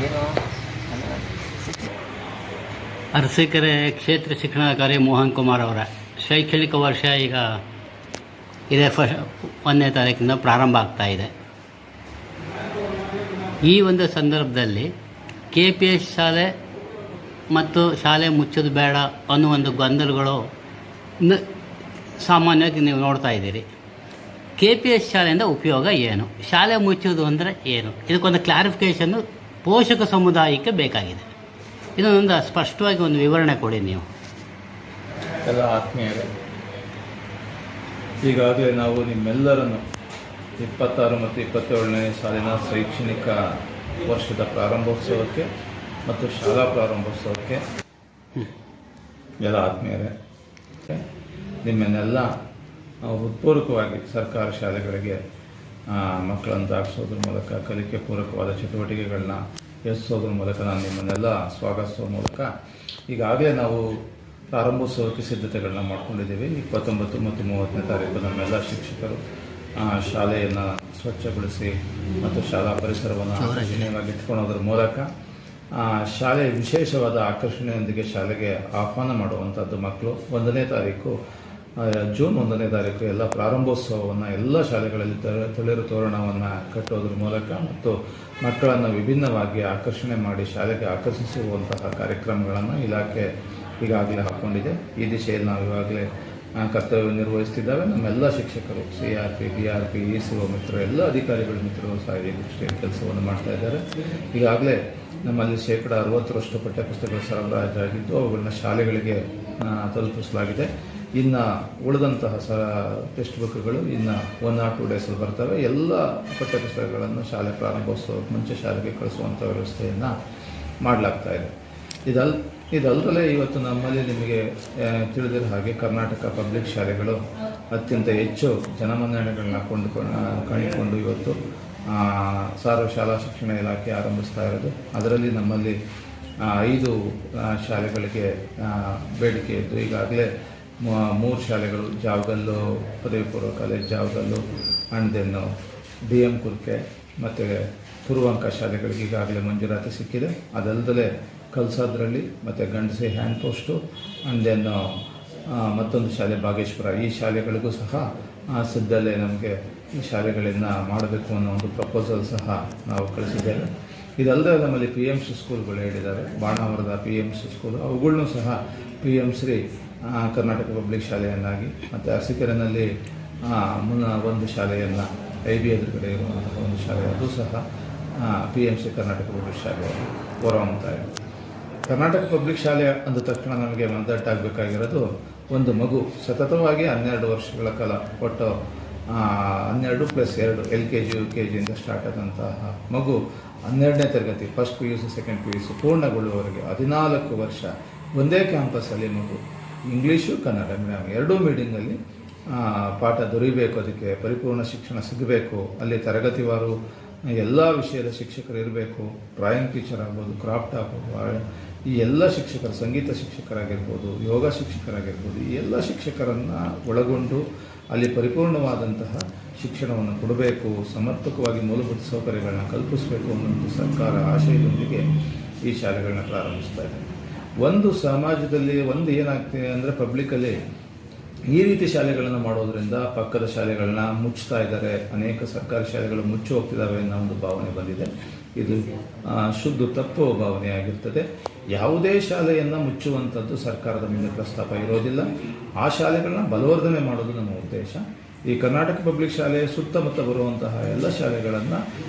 ಏನು ಅರಸೀಕೆರೆ ಕ್ಷೇತ್ರ ಶಿಕ್ಷಣಾಧಿಕಾರಿ ಮೋಹನ್ ಕುಮಾರ್ ಅವರ ಶೈಕ್ಷಣಿಕ ವರ್ಷ ಈಗ ಇದೇ 1ನೇ ತಾರೀಕಿಂದ ಪ್ರಾರಂಭ ಆಗ್ತಾ ಇದೆ. ಈ ಒಂದು ಸಂದರ್ಭದಲ್ಲಿ KPS ಶಾಲೆ ಮತ್ತು ಶಾಲೆ ಮುಚ್ಚೋದು ಬೇಡ ಅನ್ನೋ ಒಂದು ಗೊಂದಲಗಳು ಸಾಮಾನ್ಯವಾಗಿ ನೀವು ನೋಡ್ತಾ ಇದ್ದೀರಿ. KPS ಶಾಲೆಯಿಂದ ಉಪಯೋಗ ಏನು, ಶಾಲೆ ಮುಚ್ಚೋದು ಅಂದರೆ ಏನು, ಇದಕ್ಕೊಂದು ಕ್ಲಾರಿಫಿಕೇಷನ್ನು ಪೋಷಕ ಸಮುದಾಯಕ್ಕೆ ಬೇಕಾಗಿದೆ. ಇದೊಂದು ಸ್ಪಷ್ಟವಾಗಿ ಒಂದು ವಿವರಣೆ ಕೊಡಿ ನೀವು. ಎಲ್ಲ ಆತ್ಮೀಯರೇ, ಈಗಾಗಲೇ ನಾವು ನಿಮ್ಮೆಲ್ಲರನ್ನು 26 ಮತ್ತು 27ನೇ ಸಾಲಿನ ಶೈಕ್ಷಣಿಕ ವರ್ಷದ ಪ್ರಾರಂಭೋತ್ಸವಕ್ಕೆ ಮತ್ತು ಶಾಲಾ ಪ್ರಾರಂಭೋತ್ಸವಕ್ಕೆ ಎಲ್ಲ ಆತ್ಮೀಯರೇ ನಿಮ್ಮನ್ನೆಲ್ಲ ಹೃತ್ಪೂರ್ವಕವಾಗಿ ಸರ್ಕಾರಿ ಶಾಲೆಗಳಿಗೆ ಮಕ್ಕಳನ್ನು ದಾಟಿಸೋದ್ರ ಮೂಲಕ ಕಲಿಕೆ ಪೂರಕವಾದ ಚಟುವಟಿಕೆಗಳನ್ನ ಎಸೋದ್ರ ಮೂಲಕ ನಾನು ನಿಮ್ಮನ್ನೆಲ್ಲ ಸ್ವಾಗತಿಸೋ ಮೂಲಕ ಈಗಾಗಲೇ ನಾವು ಪ್ರಾರಂಭೋತ್ಸವಕ್ಕೆ ಸಿದ್ಧತೆಗಳನ್ನ ಮಾಡ್ಕೊಂಡಿದ್ದೀವಿ. 29 ಮತ್ತು 30ನೇ ತಾರೀಕು ನಮ್ಮೆಲ್ಲ ಶಿಕ್ಷಕರು ಶಾಲೆಯನ್ನು ಸ್ವಚ್ಛಗೊಳಿಸಿ ಮತ್ತು ಶಾಲಾ ಪರಿಸರವನ್ನು ಆಕರ್ಷಣೀಯವಾಗಿ ಇಟ್ಕೊಳ್ಳೋದ್ರ ಮೂಲಕ ಶಾಲೆ ವಿಶೇಷವಾದ ಆಕರ್ಷಣೆಯೊಂದಿಗೆ ಶಾಲೆಗೆ ಆಹ್ವಾನ ಮಾಡುವಂಥದ್ದು ಮಕ್ಕಳು. 1ನೇ ತಾರೀಕು ಜೂನ್ 1ನೇ ತಾರೀಕು ಎಲ್ಲ ಪ್ರಾರಂಭೋತ್ಸವವನ್ನು ಎಲ್ಲ ಶಾಲೆಗಳಲ್ಲಿ ತಳಿರು ತೋರಣವನ್ನು ಕಟ್ಟೋದ್ರ ಮೂಲಕ ಮತ್ತು ಮಕ್ಕಳನ್ನು ವಿಭಿನ್ನವಾಗಿ ಆಕರ್ಷಣೆ ಮಾಡಿ ಶಾಲೆಗೆ ಆಕರ್ಷಿಸುವಂತಹ ಕಾರ್ಯಕ್ರಮಗಳನ್ನು ಇಲಾಖೆ ಈಗಾಗಲೇ ಹಾಕ್ಕೊಂಡಿದೆ. ಈ ದಿಶೆಯಲ್ಲಿ ನಾವು ಈಗಾಗಲೇ ಕರ್ತವ್ಯ ನಿರ್ವಹಿಸ್ತಿದ್ದಾವೆ. ನಮ್ಮೆಲ್ಲ ಶಿಕ್ಷಕರು CRP, DRP, ECO ಮಿತ್ರರು, ಎಲ್ಲ ಅಧಿಕಾರಿಗಳ ಮಿತ್ರರು ಸಹ ಈ ದೃಷ್ಟಿಯಲ್ಲಿ ಕೆಲಸವನ್ನು ಮಾಡ್ತಾ ಇದ್ದಾರೆ. ಈಗಾಗಲೇ ನಮ್ಮಲ್ಲಿ 60% ಪಠ್ಯಪುಸ್ತಕಗಳು ಸರಬರಾಜಾಗಿದ್ದು ಅವುಗಳನ್ನ ಶಾಲೆಗಳಿಗೆ ತಲುಪಿಸಲಾಗಿದೆ. ಇನ್ನು ಉಳಿದಂತಹ ಟೆಕ್ಸ್ಟ್ ಬುಕ್ಗಳು ಇನ್ನು 1 or 2 ಡೇಸಲ್ಲಿ ಬರ್ತವೆ. ಎಲ್ಲ ಪಠ್ಯಪುಸ್ತಕಗಳನ್ನು ಶಾಲೆ ಪ್ರಾರಂಭೋತ್ಸವಕ್ಕೆ ಮುಂಚೆ ಶಾಲೆಗೆ ಕಳಿಸುವಂಥ ವ್ಯವಸ್ಥೆಯನ್ನು ಮಾಡಲಾಗ್ತಾ ಇದೆ. ಇದಲ್ಲದೆ ಇವತ್ತು ನಮ್ಮಲ್ಲಿ ನಿಮಗೆ ತಿಳಿದಿರೋ ಹಾಗೆ ಕರ್ನಾಟಕ ಪಬ್ಲಿಕ್ ಶಾಲೆಗಳು ಅತ್ಯಂತ ಹೆಚ್ಚು ಜನಮನ್ನಣೆಗಳನ್ನ ಕಂಡುಕೊಂಡು ಇವತ್ತು ಶಾಲಾ ಶಿಕ್ಷಣ ಇಲಾಖೆ ಆರಂಭಿಸ್ತಾ ಇರೋದು. ಅದರಲ್ಲಿ ನಮ್ಮಲ್ಲಿ 5 ಶಾಲೆಗಳಿಗೆ ಬೇಡಿಕೆ ಇದ್ದು ಈಗಾಗಲೇ 3 ಶಾಲೆಗಳು ಜಾವಗಲ್ಲು ಪದವಿ ಪೂರ್ವ ಕಾಲೇಜ್ ಜಾವಗಲ್ಲು ಆ್ಯಂಡ್ ದೆನ್ನು DM ಕುರ್ಕೆ ಮತ್ತು ತುರುವಂಕ ಶಾಲೆಗಳಿಗೆ ಈಗಾಗಲೇ ಮಂಜೂರಾತಿ ಸಿಕ್ಕಿದೆ. ಅದಲ್ಲದೆ ಕಲ್ಸಾದ್ರಲ್ಲಿ ಮತ್ತು ಗಂಡಸೆ ಹ್ಯಾಂಡ್ ಪೋಸ್ಟು ಆ್ಯಂಡ್ ದೆನ್ ಮತ್ತೊಂದು ಶಾಲೆ ಬಾಗೇಶ್ವರ, ಈ ಶಾಲೆಗಳಿಗೂ ಸಹ ಸದ್ಯದಲ್ಲೇ ನಮಗೆ ಈ ಶಾಲೆಗಳನ್ನು ಮಾಡಬೇಕು ಅನ್ನೋ ಒಂದು ಪ್ರಪೋಸಲ್ ಸಹ ನಾವು ಕಳಿಸಿದ್ದೇವೆ. ಇದಲ್ಲದೆ ನಮ್ಮಲ್ಲಿ PMC ಸ್ಕೂಲ್ಗಳು ಹೇಳಿದ್ದಾರೆ. ಬಾಣಾವರದ PMC ಸ್ಕೂಲು ಅವುಗಳನ್ನೂ ಸಹ PM3 ಕರ್ನಾಟಕ ಪಬ್ಲಿಕ್ ಶಾಲೆಯನ್ನಾಗಿ ಮತ್ತು ಅರಸೀಕೆರೆಯಲ್ಲಿ ಒಂದು ಶಾಲೆಯನ್ನು IB ಎದುರುಗಡೆ ಇರುವಂತಹ ಒಂದು ಶಾಲೆ ಅದು ಸಹ PMC ಕರ್ನಾಟಕ ಪಬ್ಲಿಕ್ ಶಾಲೆಯಾಗಿ ಹೊರಹೊಮ್ಮುತ್ತಾ ಇದೆ. ಕರ್ನಾಟಕ ಪಬ್ಲಿಕ್ ಶಾಲೆ ಅಂದ ತಕ್ಷಣ ನಮಗೆ ಮನದಟ್ಟಾಗಬೇಕಾಗಿರೋದು ಒಂದು ಮಗು ಸತತವಾಗಿ 12 ವರ್ಷಗಳ ಕಾಲ ಒಟ್ಟು 12+2 LKG UKGಯಿಂದ ಸ್ಟಾರ್ಟ್ ಆದಂತಹ ಮಗು 12ನೇ ತರಗತಿ ಫಸ್ಟ್ PUC ಸೆಕೆಂಡ್ PUC ಪೂರ್ಣಗೊಳ್ಳುವವರೆಗೆ 14 ವರ್ಷ ಒಂದೇ ಕ್ಯಾಂಪಸ್ಸಲ್ಲಿ ಮಗು ಇಂಗ್ಲೀಷು ಕನ್ನಡ ಎರಡೂ ಮೀಡಿಯಂನಲ್ಲಿ ಪಾಠ ದೊರೀಬೇಕು. ಅದಕ್ಕೆ ಪರಿಪೂರ್ಣ ಶಿಕ್ಷಣ ಸಿಗಬೇಕು. ಅಲ್ಲಿ ತರಗತಿವಾರು ಎಲ್ಲ ವಿಷಯದ ಶಿಕ್ಷಕರು ಇರಬೇಕು. ಡ್ರಾಯಿಂಗ್ ಟೀಚರ್ ಆಗ್ಬೋದು, ಕ್ರಾಫ್ಟ್ ಆಗ್ಬೋದು, ಈ ಎಲ್ಲ ಶಿಕ್ಷಕರು, ಸಂಗೀತ ಶಿಕ್ಷಕರಾಗಿರ್ಬೋದು, ಯೋಗ ಶಿಕ್ಷಕರಾಗಿರ್ಬೋದು, ಈ ಎಲ್ಲ ಶಿಕ್ಷಕರನ್ನು ಒಳಗೊಂಡು ಅಲ್ಲಿ ಪರಿಪೂರ್ಣವಾದಂತಹ ಶಿಕ್ಷಣವನ್ನು ಕೊಡಬೇಕು, ಸಮರ್ಪಕವಾಗಿ ಮೂಲಭೂತ ಸೌಕರ್ಯಗಳನ್ನ ಕಲ್ಪಿಸಬೇಕು ಅನ್ನೋದು ಸರ್ಕಾರ ಆಶಯದೊಂದಿಗೆ ಈ ಶಾಲೆಗಳನ್ನ ಪ್ರಾರಂಭಿಸ್ತಾ ಇದೆ. ಒಂದು ಸಮಾಜದಲ್ಲಿ ಏನಾಗ್ತಿದೆ ಅಂದರೆ ಪಬ್ಲಿಕಲ್ಲಿ ಈ ರೀತಿ ಶಾಲೆಗಳನ್ನು ಮಾಡೋದ್ರಿಂದ ಪಕ್ಕದ ಶಾಲೆಗಳನ್ನ ಮುಚ್ತಾ ಇದ್ದಾರೆ. ಅನೇಕ ಸರ್ಕಾರಿ ಶಾಲೆಗಳು ಮುಚ್ಚಿ ಹೋಗ್ತಿದ್ದಾವೆ ಅನ್ನೋ ಒಂದು ಭಾವನೆ ಬಂದಿದೆ. ಇದು ಶುದ್ಧ ತಪ್ಪು ಭಾವನೆಯಾಗಿರ್ತದೆ. ಯಾವುದೇ ಶಾಲೆಯನ್ನು ಮುಚ್ಚುವಂಥದ್ದು ಸರ್ಕಾರದ ಮುಂದೆ ಪ್ರಸ್ತಾಪ ಇರೋದಿಲ್ಲ. ಆ ಶಾಲೆಗಳನ್ನ ಬಲವರ್ಧನೆ ಮಾಡೋದು ನಮ್ಮ ಉದ್ದೇಶ. ಈ ಕರ್ನಾಟಕ ಪಬ್ಲಿಕ್ ಶಾಲೆಯ ಸುತ್ತಮುತ್ತ ಬರುವಂತಹ ಎಲ್ಲ ಶಾಲೆಗಳನ್ನು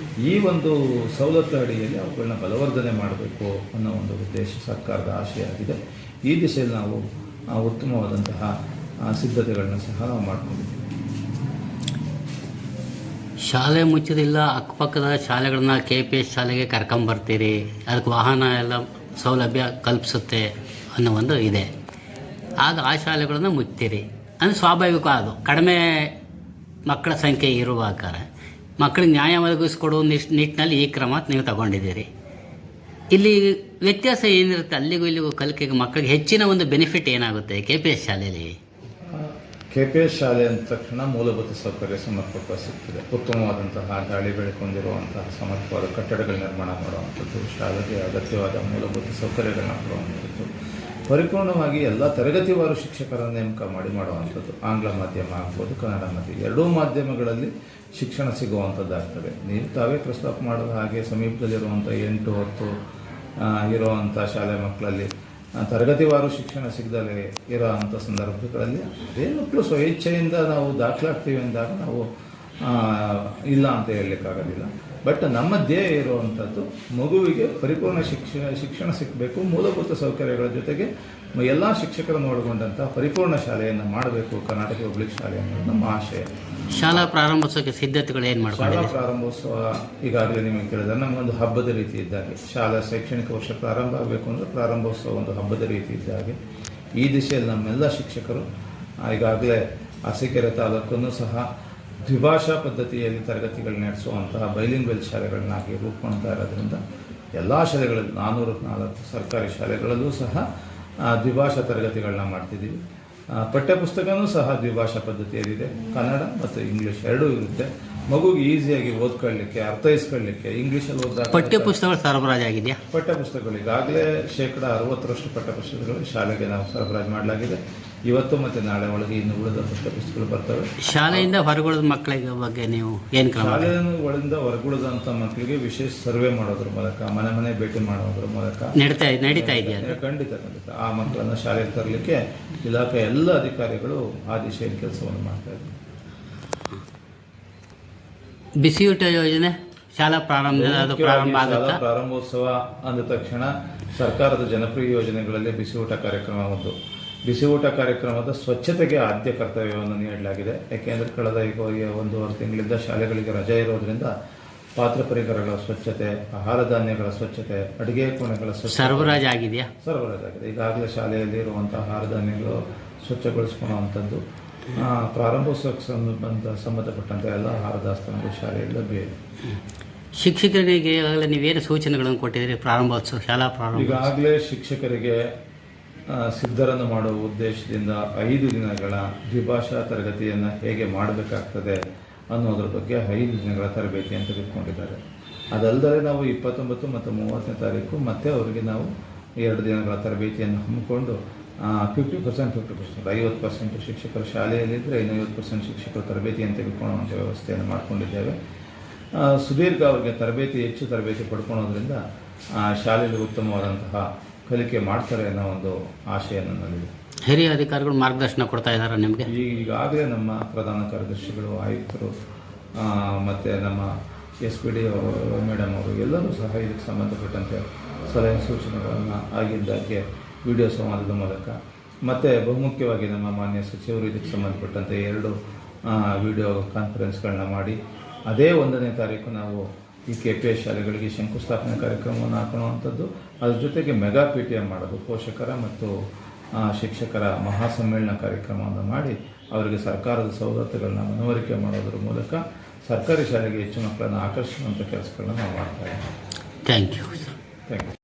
ಈ ಒಂದು ಸವಲತ್ತು ಅಡಿಯಲ್ಲಿ ಅವುಗಳನ್ನ ಬಲವರ್ಧನೆ ಮಾಡಬೇಕು ಅನ್ನೋ ಒಂದು ಉದ್ದೇಶ ಸರ್ಕಾರದ ಆಶಯ ಆಗಿದೆ. ಈ ದಿಶೆಯಲ್ಲಿ ನಾವು ಉತ್ತಮವಾದಂತಹ ಸಿದ್ಧತೆಗಳನ್ನ ಸಹ ನಾವು ಮಾಡ್ಕೊಂಡಿದ್ದೀವಿ. ಶಾಲೆ ಮುಚ್ಚೋದಿಲ್ಲ, ಅಕ್ಕಪಕ್ಕದ ಶಾಲೆಗಳನ್ನ KPS ಶಾಲೆಗೆ ಕರ್ಕೊಂಬರ್ತೀರಿ, ಅದಕ್ಕೆ ವಾಹನ ಎಲ್ಲ ಸೌಲಭ್ಯ ಕಲ್ಪಿಸುತ್ತೆ ಅನ್ನೋ ಒಂದು ಇದೆ. ಆಗ ಆ ಶಾಲೆಗಳನ್ನು ಮುಚ್ತೀರಿ ಅಂದರೆ ಸ್ವಾಭಾವಿಕ. ಅದು ಕಡಿಮೆ ಮಕ್ಕಳ ಸಂಖ್ಯೆ ಇರುವಾಗ ಮಕ್ಕಳಿಗೆ ನ್ಯಾಯ ಒದಗಿಸ್ಕೊಡುವ ನಿಟ್ಟಿನಲ್ಲಿ ಈ ಕ್ರಮ ನೀವು ತಗೊಂಡಿದ್ದೀರಿ. ಇಲ್ಲಿ ವ್ಯತ್ಯಾಸ ಏನಿರುತ್ತೆ? ಅಲ್ಲಿಗೂ ಇಲ್ಲಿಗೂ ಕಲಿಕೆಗೆ ಮಕ್ಕಳಿಗೆ ಹೆಚ್ಚಿನ ಒಂದು ಬೆನಿಫಿಟ್ ಏನಾಗುತ್ತೆ KPS ಶಾಲೆಯಲ್ಲಿ? KPS ಶಾಲೆ ಅಂದ ತಕ್ಷಣ ಮೂಲಭೂತ ಸೌಕರ್ಯ ಸಮರ್ಪಕವಾಗಿ ಸಿಗ್ತದೆ. ಉತ್ತಮವಾದಂತಹ ಗಾಳಿ ಬೆಳಕು ಹೊಂದಿರುವಂತಹ ಸಮರ್ಪಕವಾದ ಕಟ್ಟಡಗಳ ನಿರ್ಮಾಣ ಮಾಡುವಂಥದ್ದು, ಶಾಲೆಗೆ ಅಗತ್ಯವಾದ ಮೂಲಭೂತ ಸೌಕರ್ಯಗಳನ್ನ ಕೊಡುವಂಥದ್ದು, ಪರಿಪೂರ್ಣವಾಗಿ ಎಲ್ಲ ತರಗತಿವಾರು ಶಿಕ್ಷಕರನ್ನು ನೇಮಕ ಮಾಡಿ ಮಾಡುವಂಥದ್ದು. ಆಂಗ್ಲ ಮಾಧ್ಯಮ ಆಗ್ಬೋದು, ಕನ್ನಡ ಮಾಧ್ಯಮ, ಎರಡೂ ಮಾಧ್ಯಮಗಳಲ್ಲಿ ಶಿಕ್ಷಣ ಸಿಗುವಂಥದ್ದಾಗ್ತದೆ. ನೀವು ತಾವೇ ಪ್ರಸ್ತಾಪ ಮಾಡೋದು ಹಾಗೆ ಸಮೀಪದಲ್ಲಿರುವಂಥ 8-10 ಇರುವಂಥ ಶಾಲೆ ಮಕ್ಕಳಲ್ಲಿ ತರಗತಿವಾರು ಶಿಕ್ಷಣ ಸಿಗದಲೇ ಇರೋ ಅಂಥ ಸಂದರ್ಭಗಳಲ್ಲಿ ಅದೇ ಮಕ್ಕಳು ಸ್ವಇಚ್ಛೆಯಿಂದ ನಾವು ದಾಖಲಾಗ್ತೀವಿ ಅಂದಾಗ ನಾವು ಇಲ್ಲ ಅಂತ ಹೇಳಲಿಕ್ಕಾಗೋದಿಲ್ಲ. ಬಟ್ ನಮ್ಮ ಧ್ಯೇಯ ಇರುವಂಥದ್ದು ಮಗುವಿಗೆ ಪರಿಪೂರ್ಣ ಶಿಕ್ಷಣ ಸಿಗಬೇಕು, ಮೂಲಭೂತ ಸೌಕರ್ಯಗಳ ಜೊತೆಗೆ ಎಲ್ಲ ಶಿಕ್ಷಕರನ್ನು ಒಳಗೊಂಡಂಥ ಪರಿಪೂರ್ಣ ಶಾಲೆಯನ್ನು ಮಾಡಬೇಕು ಕರ್ನಾಟಕ ಪಬ್ಲಿಕ್ ಶಾಲೆ ಅನ್ನೋದು ನಮ್ಮ ಆಶಯ. ಶಾಲಾ ಪ್ರಾರಂಭೋತ್ಸವಕ್ಕೆ ಸಿದ್ಧತೆಗಳು ಏನು ಶಾಲಾ ಮಾಡ್ಕೊಂಡಿದ್ದೀವಿ? ಪ್ರಾರಂಭೋತ್ಸವ ಈಗಾಗಲೇ ನಿಮಗೆ ಕೇಳಿದ್ರೆ ನಮಗೊಂದು ಹಬ್ಬದ ರೀತಿ ಇದ್ದಾಗೆ, ಶಾಲಾ ಶೈಕ್ಷಣಿಕ ವರ್ಷ ಪ್ರಾರಂಭ ಆಗಬೇಕು ಅಂದರೆ ಪ್ರಾರಂಭೋತ್ಸವ ಒಂದು ಹಬ್ಬದ ರೀತಿ ಇದ್ದಾಗೆ ಈ ದಿಶೆಯಲ್ಲಿ ನಮ್ಮೆಲ್ಲ ಶಿಕ್ಷಕರು ಈಗಾಗಲೇ ಅರಸೀಕೆರೆ ತಾಲೂಕನ್ನು ಸಹ ದ್ವಿಭಾಷಾ ಪದ್ಧತಿಯಲ್ಲಿ ತರಗತಿಗಳು ನಡೆಸುವಂತಹ ಬೈಲಿಂಗ್ವೆಲ್ ಶಾಲೆಗಳನ್ನಾಗಿ ರೂಪುಗೊಳ್ತಾ ಇರೋದ್ರಿಂದ ಎಲ್ಲ ಶಾಲೆಗಳಲ್ಲಿ 404 ಸರ್ಕಾರಿ ಶಾಲೆಗಳಲ್ಲೂ ಸಹ ದ್ವಿಭಾಷಾ ತರಗತಿಗಳನ್ನ ಮಾಡ್ತಿದ್ದೀವಿ. ಪಠ್ಯಪುಸ್ತಕನೂ ಸಹ ದ್ವಿಭಾಷಾ ಪದ್ಧತಿಯಲ್ಲಿದೆ, ಕನ್ನಡ ಮತ್ತು ಇಂಗ್ಲೀಷ್ ಎರಡೂ ಇರುತ್ತೆ. ಮಗುಗೆ ಈಸಿಯಾಗಿ ಓದ್ಕೊಳ್ಳಿಕ್ಕೆ, ಅರ್ಥೈಸ್ಕೊಳ್ಳಿಕ್ಕೆ ಇಂಗ್ಲೀಷಲ್ಲಿ ಓದಿದಾಗ ಪಠ್ಯಪುಸ್ತಕಗಳು ಸರಬರಾಜಾಗಿದೆಯಾ? ಪಠ್ಯಪುಸ್ತಕಗಳು ಈಗಾಗಲೇ 60% ಪಠ್ಯಪುಸ್ತಕಗಳು ಶಾಲೆಗೆ ನಾವು ಸರಬರಾಜು ಮಾಡಲಾಗಿದೆ. ಇವತ್ತು ಮತ್ತು ನಾಳೆ ಒಳಗೆ ಇನ್ನು ಉಳಿದ ಪಠ್ಯಪುಸ್ತಕಗಳು ಬರ್ತವೆ. ಶಾಲೆಯಿಂದ ಹೊರಗುಳಿದ ಮಕ್ಕಳಿಗೆ ಬಗ್ಗೆ ನೀವು ಏನು ಕ್ರಮ? ಶಾಲೆಯನ್ನು ಒಳಗಿಂದ ಹೊರಗುಳಿದಂಥ ಮಕ್ಕಳಿಗೆ ವಿಶೇಷ ಸರ್ವೆ ಮಾಡೋದ್ರ ಮೂಲಕ, ಮನೆ ಮನೆ ಭೇಟಿ ಮಾಡೋದ್ರ ಮೂಲಕ ನಡೀತಾ ಇದೆಯಾ? ಖಂಡಿತ ಆ ಮಕ್ಕಳನ್ನು ಶಾಲೆಗೆ ತರಲಿಕ್ಕೆ ಇಲಾಖೆ ಎಲ್ಲ ಅಧಿಕಾರಿಗಳು ಆ ದಿಶೆಯಲ್ಲಿ ಕೆಲಸವನ್ನು ಮಾಡ್ತಾ ಇದ್ದಾರೆ. ಬಿಸಿಯೂಟ ಯೋಜನೆ ಶಾಲಾ ಪ್ರಾರಂಭ ಆಗುತ್ತಾ? ಪ್ರಾರಂಭೋತ್ಸವ ಅಂದ ತಕ್ಷಣ ಸರ್ಕಾರದ ಜನಪ್ರಿಯ ಯೋಜನೆಗಳಲ್ಲಿ ಬಿಸಿಯೂಟ ಕಾರ್ಯಕ್ರಮ ಒಂದು. ಬಿಸಿಯೂಟ ಕಾರ್ಯಕ್ರಮದ ಸ್ವಚ್ಛತೆಗೆ ಆದ್ಯ ಕರ್ತವ್ಯವನ್ನು ನೀಡಲಾಗಿದೆ. ಯಾಕೆಂದರೆ ಕಳೆದ 1.5 ತಿಂಗಳಿಂದ ಶಾಲೆಗಳಿಗೆ ರಜೆ ಇರೋದ್ರಿಂದ ಪಾತ್ರ ಪರಿಕರಗಳ ಸ್ವಚ್ಛತೆ, ಆಹಾರ ಧಾನ್ಯಗಳ ಸ್ವಚ್ಛತೆ, ಅಡುಗೆ ಕೋಣೆಗಳ ಸ್ವಚ್ಛತೆ ಸರಬರಾಜಾಗಿದೆಯಾ? ಸರಬರಾಜಾಗಿದೆ. ಈಗಾಗಲೇ ಶಾಲೆಯಲ್ಲಿ ಇರುವಂಥ ಆಹಾರ ಧಾನ್ಯಗಳು ಸ್ವಚ್ಛಗೊಳಿಸ್ಕೊಳ್ಳುವಂಥದ್ದು, ಪ್ರಾರಂಭೋತ್ಸವಕ್ಕೆ ಸಂಬಂಧಪಟ್ಟಂತೆ ಎಲ್ಲ ಆಹಾರ ದಾಸ್ತಾನುಗಳು ಶಾಲೆಯಲ್ಲಿ ಲಭ್ಯ ಇದೆ. ಶಿಕ್ಷಕರಿಗೆ ಈಗಾಗಲೇ ನೀವೇನು ಸೂಚನೆಗಳನ್ನು ಕೊಟ್ಟಿದ್ದೀರಿ? ಪ್ರಾರಂಭೋತ್ಸವ ಶಾಲಾ ಪ್ರಾರಂಭ ಈಗಾಗಲೇ ಶಿಕ್ಷಕರಿಗೆ ಸಿದ್ಧರನ್ನು ಮಾಡುವ ಉದ್ದೇಶದಿಂದ 5 ದಿನಗಳ ದ್ವಿಭಾಷಾ ತರಗತಿಯನ್ನು ಹೇಗೆ ಮಾಡಬೇಕಾಗ್ತದೆ ಅನ್ನೋದ್ರ ಬಗ್ಗೆ 5 ದಿನಗಳ ತರಬೇತಿಯನ್ನು ತೆಗೆದುಕೊಂಡಿದ್ದಾರೆ. ಅದಲ್ಲದೆ ನಾವು 29 ಮತ್ತು 30ನೇ ತಾರೀಕು ಮತ್ತೆ ಅವರಿಗೆ ನಾವು 2 ದಿನಗಳ ತರಬೇತಿಯನ್ನು ಹಮ್ಮಿಕೊಂಡು 50% 50% ಶಿಕ್ಷಕರು ಶಾಲೆಯಲ್ಲಿದ್ದರೆ ಇನ್ನು 50% ಶಿಕ್ಷಕರು ತರಬೇತಿಯನ್ನು ತೆಗೆದುಕೊಳ್ಳುವಂಥ ವ್ಯವಸ್ಥೆಯನ್ನು ಮಾಡಿಕೊಂಡಿದ್ದೇವೆ. ಸುದೀರ್ಘ ಅವರಿಗೆ ಹೆಚ್ಚು ತರಬೇತಿ ಪಡ್ಕೊಳ್ಳೋದ್ರಿಂದ ಶಾಲೆಯಲ್ಲಿ ಉತ್ತಮವಾದಂತಹ ಕಲಿಕೆ ಮಾಡ್ತಾರೆ ಅನ್ನೋ ಒಂದು ಆಶಯ ನನ್ನಲ್ಲಿದೆ. ಹಿರಿಯ ಅಧಿಕಾರಿಗಳು ಮಾರ್ಗದರ್ಶನ ಕೊಡ್ತಾ ಇದ್ದಾರೆ ನಿಮಗೆ? ಈಗಾಗಲೇ ನಮ್ಮ ಪ್ರಧಾನ ಕಾರ್ಯದರ್ಶಿಗಳು, ಆಯುಕ್ತರು ಮತ್ತು ನಮ್ಮ SPD ಅವರು, ಮೇಡಮ್ ಅವರು ಎಲ್ಲರೂ ಸಹ ಇದಕ್ಕೆ ಸಂಬಂಧಪಟ್ಟಂತೆ ಸಲಹೆ ಸೂಚನೆಗಳನ್ನು ಆಗಿದ್ದಾಗೆ ವಿಡಿಯೋ ಸಂವಾದದ ಮೂಲಕ ಮತ್ತು ಬಹುಮುಖ್ಯವಾಗಿ ನಮ್ಮ ಮಾನ್ಯ ಸಚಿವರು ಇದಕ್ಕೆ ಸಂಬಂಧಪಟ್ಟಂತೆ 2 ವಿಡಿಯೋ ಕಾನ್ಫರೆನ್ಸ್ಗಳನ್ನ ಮಾಡಿ ಅದೇ 1ನೇ ತಾರೀಕು ನಾವು ಈ KPS ಶಾಲೆಗಳಿಗೆ ಶಂಕುಸ್ಥಾಪನೆ ಕಾರ್ಯಕ್ರಮವನ್ನು ಹಾಕೊಳ್ಳುವಂಥದ್ದು, ಅದ್ರ ಜೊತೆಗೆ ಮೆಗಾ PTM ಮಾಡೋದು, ಪೋಷಕರ ಮತ್ತು ಶಿಕ್ಷಕರ ಮಹಾಸಮ್ಮೇಳನ ಕಾರ್ಯಕ್ರಮವನ್ನು ಮಾಡಿ ಅವರಿಗೆ ಸರ್ಕಾರದ ಸವಲತ್ತುಗಳನ್ನ ಮನವರಿಕೆ ಮಾಡೋದ್ರ ಮೂಲಕ ಸರ್ಕಾರಿ ಶಾಲೆಗೆ ಹೆಚ್ಚು ಮಕ್ಕಳನ್ನು ಆಕರ್ಷಿಸುವಂಥ ಕೆಲಸಗಳನ್ನ ನಾವು ಮಾಡ್ತಾ ಇದ್ದೀವಿ. Thank you. Thank you.